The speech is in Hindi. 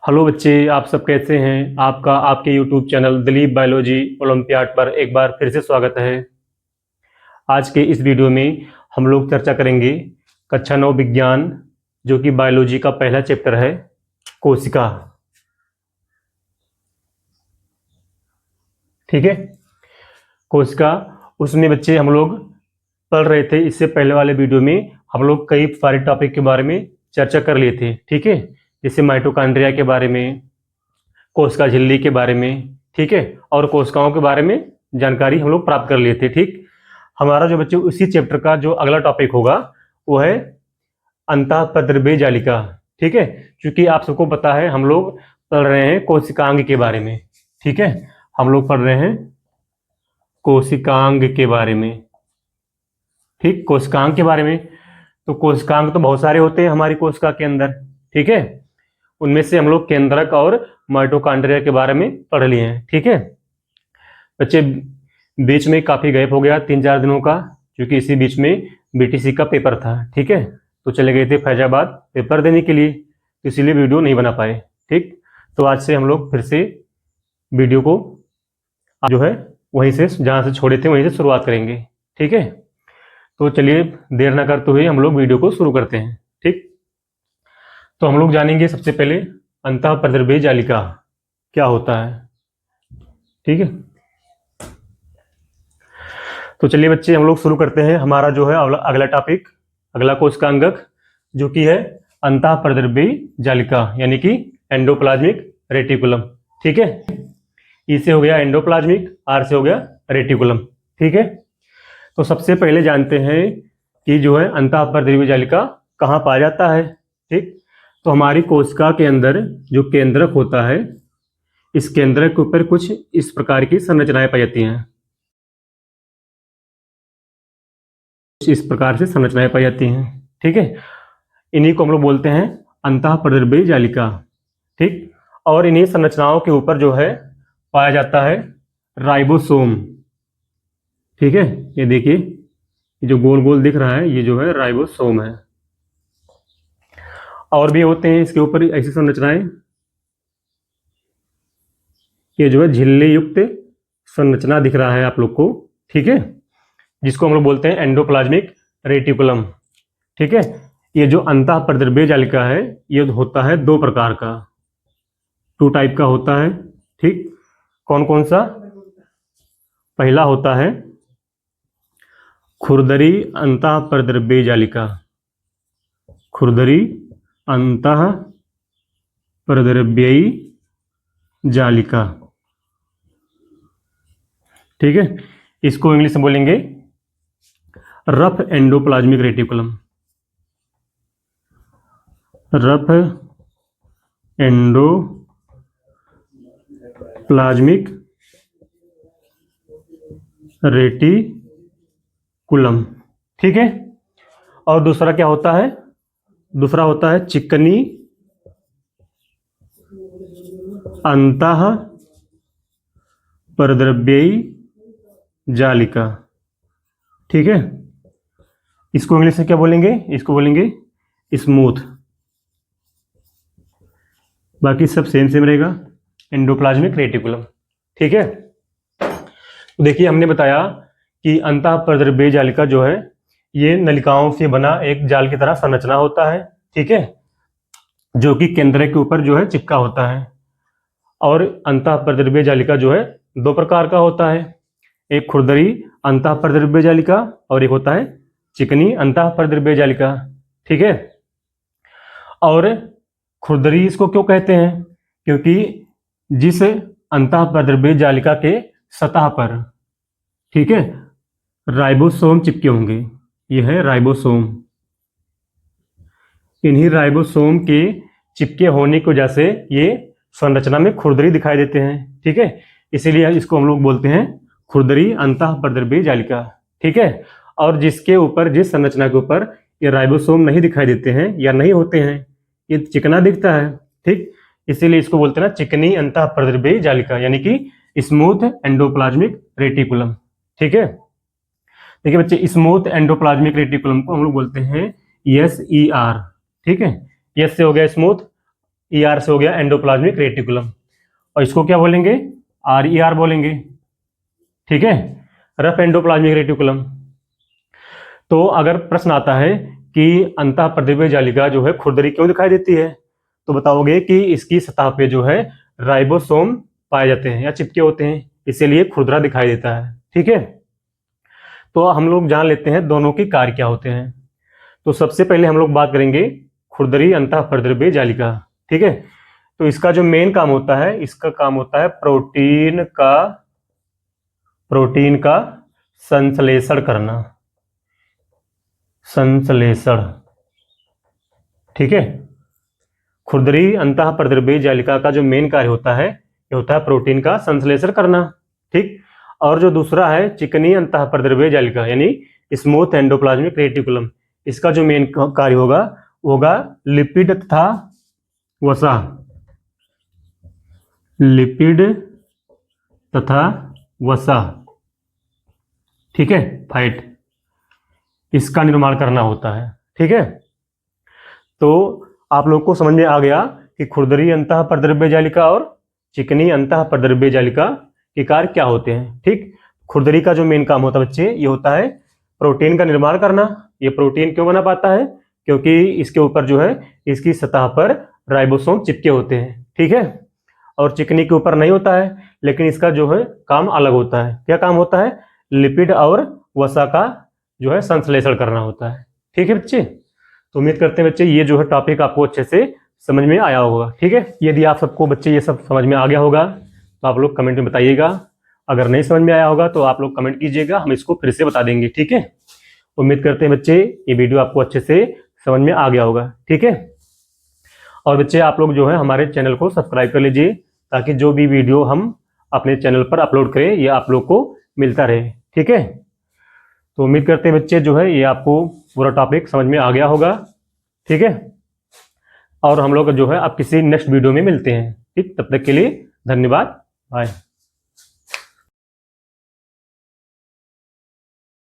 हेलो बच्चे, आप सब कैसे हैं। आपका आपके YouTube channel Dilip biology olympiad पर एक बार फिर से स्वागत है। आज के इस वीडियो में हम लोग चर्चा करेंगे कक्षा 9 विज्ञान, जो कि बायोलॉजी का पहला चैप्टर है, कोशिका। ठीक है, कोशिका। उसमें बच्चे हम लोग पढ़ रहे थे, इससे पहले वाले वीडियो में हम लोग कई सारे टॉपिक के बारे में चर्चा कर लिए थे। ठीक है, जैसे माइटोकॉन्ड्रिया के बारे में, कोशिका झिल्ली के बारे में, ठीक है, और कोशिकाओं के बारे में जानकारी हम लोग प्राप्त कर लिए थे। ठीक, हमारा जो बच्चे उसी चैप्टर का जो अगला टॉपिक होगा वो है अंतःप्रद्रव्य जालिका। ठीक है, क्योंकि आप सबको पता है हम लोग पढ़ रहे हैं कोशिकांग के बारे में। ठीक है, हम लोग पढ़ रहे हैं कोशिकांग के बारे में। ठीक, कोशिकांग के बारे में। तो कोशिकांग तो बहुत सारे होते हैं हमारी कोशिका के अंदर। ठीक है, उनमें से हम लोग केंद्रक और माइटोकॉन्ड्रिया के बारे में पढ़ लिए हैं। ठीक है बच्चे, बीच में काफी गैप हो गया 3-4 दिनों का, क्योंकि इसी बीच में बीटीसी का पेपर था। ठीक है, तो चले गए थे फैजाबाद पेपर देने के लिए, तो इसीलिए वीडियो नहीं बना पाए। ठीक, तो आज से हम लोग फिर से वीडियो को जो है वहीं से, जहां से छोड़े थे वहीं से शुरुआत करेंगे। ठीक है, तो चलिए देर ना करते हुए हम लोग वीडियो को शुरू करते हैं। ठीक, तो हम लोग जानेंगे सबसे पहले अंतःप्रद्रव्य जालिका क्या होता है। ठीक है, तो चलिए बच्चे हम लोग शुरू करते हैं। हमारा जो है अगला टॉपिक, अगला कोशिकांगक, जो कि है अंतःप्रद्रव्य जालिका, यानी कि एंडोप्लाज्मिक रेटिकुलम। ठीक है, ई से हो गया एंडोप्लाज्मिक, आर से हो गया रेटिकुलम। ठीक है, तो सबसे पहले जानते हैं कि जो है अंतःप्रद्रव्य जालिका कहाँ पाया जाता है। ठीक, तो हमारी कोशिका के अंदर जो केंद्रक होता है, इस केंद्रक के ऊपर कुछ इस प्रकार की संरचनाएं पाई जाती हैं। इस प्रकार से संरचनाएं पाई जाती हैं। ठीक है, इन्हीं को हम लोग बोलते हैं अंतःप्रद्रव्य जालिका। ठीक, और इन्हीं संरचनाओं के ऊपर जो है पाया जाता है राइबोसोम। ठीक है, ये देखिए, ये जो गोल गोल दिख रहा है ये जो है राइबोसोम है। और भी होते हैं इसके ऊपर ऐसी संरचनाएं, ये जो है झिल्ली युक्त संरचना दिख रहा है आप लोग को। ठीक है, जिसको हम लोग बोलते हैं एंडोप्लाज्मिक रेटिकुलम। ठीक है, ये जो अंतःप्रद्रव्य जालिका है ये होता है 2 प्रकार का, 2 टाइप का होता है। ठीक, कौन कौन सा? पहला होता है खुरदरी अंतःप्रद्रव्य जालिका, खुरदरी अंतःप्रद्रव्यी जालिका। ठीक है, इसको इंग्लिश में बोलेंगे rough endoplasmic reticulum, rough endoplasmic reticulum. ठीक है, और दूसरा क्या होता है? दूसरा होता है चिकनी अंतःप्रद्रव्यी जालिका। ठीक है, इसको इंग्लिश में क्या बोलेंगे? इसको बोलेंगे स्मूथ। बाकी सब सेम सेम रहेगा, एंडोप्लाज्मिक रेटिकुलम। ठीक है, तो देखिए हमने बताया कि अंतःप्रद्रव्य जालिका जो है ये नलिकाओं से बना एक जाल की तरह संरचना होता है। ठीक है, जो कि केंद्र के ऊपर जो है चिपका होता है। और अंतःप्रद्रव्य जालिका जो है 2 प्रकार का होता है, एक खुरदरी अंतःप्रद्रव्य जालिका और एक होता है चिकनी अंतःप्रद्रव्य जालिका। ठीक है, और खुरदरी इसको क्यों कहते हैं? क्योंकि जिस अंतःप्रद्रव्य जालिका के सतह पर, ठीक है, राइबोसोम चिपके होंगे, यह है राइबोसोम। इन्हीं राइबोसोम के चिपके होने की वजह से ये संरचना में खुरदरी दिखाई देते हैं। ठीक है, इसीलिए इसको हम लोग बोलते हैं खुरदरी अंतःप्रद्रव्य जालिका। ठीक है, और जिसके ऊपर, जिस संरचना के ऊपर ये राइबोसोम नहीं दिखाई देते हैं या नहीं होते हैं, ये चिकना दिखता है। ठीक, इसीलिए इसको बोलते हैं ना चिकनी अंतःप्रद्रव्य जालिका, यानी कि स्मूथ एंडोप्लाज्मिक रेटिकुलम। ठीक है, देखिए बच्चे, स्मूथ एंडोप्लाज्मिक रेटिकुलम को हम लोग बोलते हैं SER। ठीक है, एस से हो गया स्मूथ, ER से हो गया एंडोप्लाज्मिक रेटिकुलम, और इसको क्या बोलेंगे, RER बोलेंगे, ठीक है, रफ एंडोप्लाज्मिक रेटिकुलम। तो अगर प्रश्न आता है कि अंतःप्रद्रव्य जालिका जो है खुरदरी क्यों दिखाई देती है, तो बताओगे कि इसकी सतह पे जो है राइबोसोम पाए जाते हैं या चिपके होते हैं, इसीलिए खुरदरा दिखाई देता है, ठीक है। तो हम लोग जान लेते हैं दोनों के कार्य क्या होते हैं। तो सबसे पहले हम लोग बात करेंगे खुरदरी अंतःप्रद्रव्य जालिका, ठीक है। तो इसका जो मेन काम होता है, इसका काम होता है प्रोटीन का संश्लेषण करना, संश्लेषण, ठीक है। खुरदरी अंतःप्रद्रव्य जालिका का जो मेन कार्य होता है, ये होता है प्रोटीन का संश्लेषण करना, ठीक। और जो दूसरा है चिकनी अंतःप्रद्रव्य जालिका यानी स्मूथ एंडोप्लाज्मिक रेटिकुलम, इसका जो मेन कार्य होगा लिपिड तथा वसा, लिपिड तथा वसा, ठीक है, फैट, इसका निर्माण करना होता है, ठीक है। तो आप लोग को समझ में आ गया कि खुरदरी अंतःप्रद्रव्य जालिका और चिकनी अंतःप्रद्रव्य जालिका के कार्य क्या होते हैं, ठीक। खुरदरी का जो मेन काम होता है बच्चे, ये होता है प्रोटीन का निर्माण करना। ये प्रोटीन क्यों बना पाता है, क्योंकि इसके ऊपर जो है इसकी सतह पर राइबोसोम चिपके होते हैं, ठीक है। और चिकनी के ऊपर नहीं होता है, लेकिन इसका जो है काम अलग होता है। क्या काम होता है, लिपिड और वसा का जो है संश्लेषण करना होता है, ठीक है बच्चे। तो उम्मीद करते हैं बच्चे ये जो है टॉपिक आपको अच्छे से समझ में आया होगा, ठीक है। यदि आप सबको बच्चे ये सब समझ में आ गया होगा तो आप लोग कमेंट में बताइएगा, अगर नहीं समझ में आया होगा तो आप लोग कमेंट कीजिएगा, हम इसको फिर से बता देंगे, ठीक है। उम्मीद करते हैं बच्चे ये वीडियो आपको अच्छे से समझ में आ गया होगा, ठीक है। और बच्चे आप लोग जो है हमारे चैनल को सब्सक्राइब कर लीजिए, ताकि जो भी वीडियो हम अपने चैनल पर अपलोड करें ये आप लोग को मिलता रहे, ठीक है। तो उम्मीद करते हैं बच्चे जो है ये आपको पूरा टॉपिक समझ में आ गया होगा, ठीक है। और हम लोग जो है अब किसी नेक्स्ट वीडियो में मिलते हैं, ठीक। तब तक के लिए धन्यवाद, बाय।